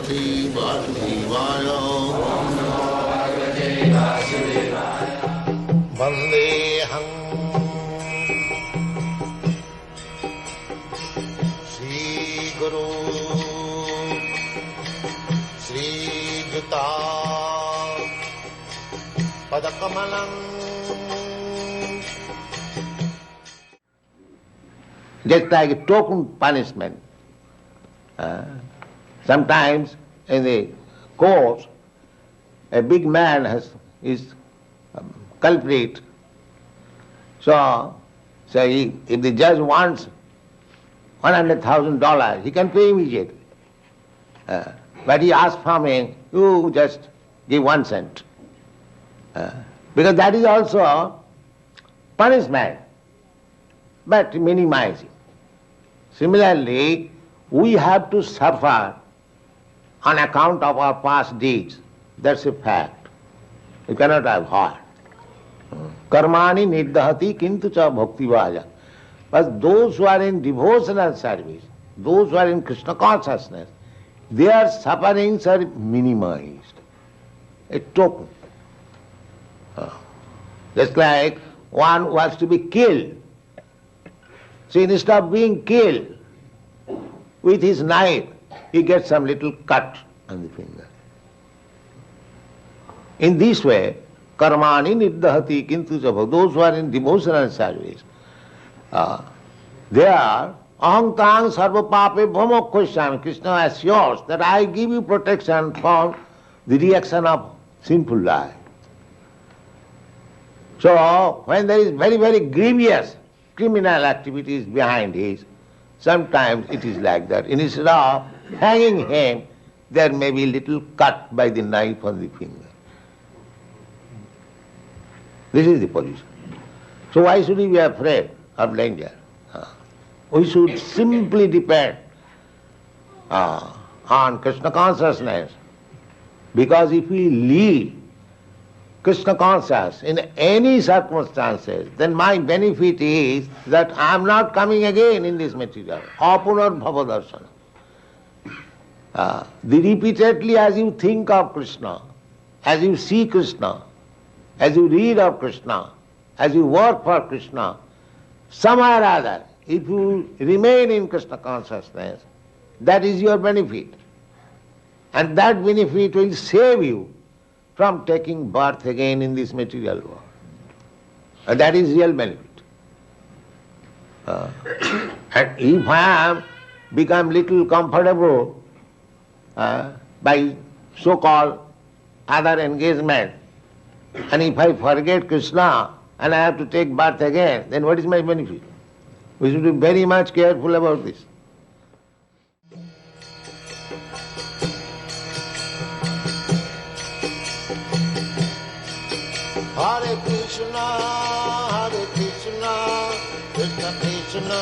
Bhagavate Vasudevaya. Vandeham Shri Guru Shri Juta Padakamalam. Just like a token punishment. Sometimes in the court, a big man is culprit. So if the judge wants $100,000, he can pay immediately. But he asks from him, you just give 1 cent. Because that is also punishment, but minimizing. Similarly, we have to suffer on account of our past deeds. That's a fact. You cannot avoid. Karmani nirdahati kintu cha bhakti vaja. But those who are in devotional service, those who are in Krishna consciousness, their sufferings are minimized. A token. Just like one wants to be killed. So instead of being killed with his knife, he gets some little cut on the finger. In this way, karmani nirdahati kintu sabha, those who are in devotional service, they are aham tang sarva pape bhamokhosyami. Krishna assures that I give you protection from the reaction of sinful life. So, when there is very, very grievous criminal activities behind it, sometimes it is like that. Instead of hanging him, there may be a little cut by the knife on the finger. This is the position. So why should we be afraid of danger? We should simply depend on Krishna consciousness, because if we lead Krishna conscious in any circumstances, then my benefit is that I am not coming again in this material. Apunar bhava darsana. Repeatedly as you think of Krishna, as you see Krishna, as you read of Krishna, as you work for Krishna, somehow or other, if you remain in Krishna consciousness, that is your benefit. And that benefit will save you from taking birth again in this material world. And that is real benefit. And if I am become little comfortable by so-called other engagement, and if I forget Krishna and I have to take birth again, then what is my benefit? We should be very much careful about this. Hare Krishna, Krishna Krishna,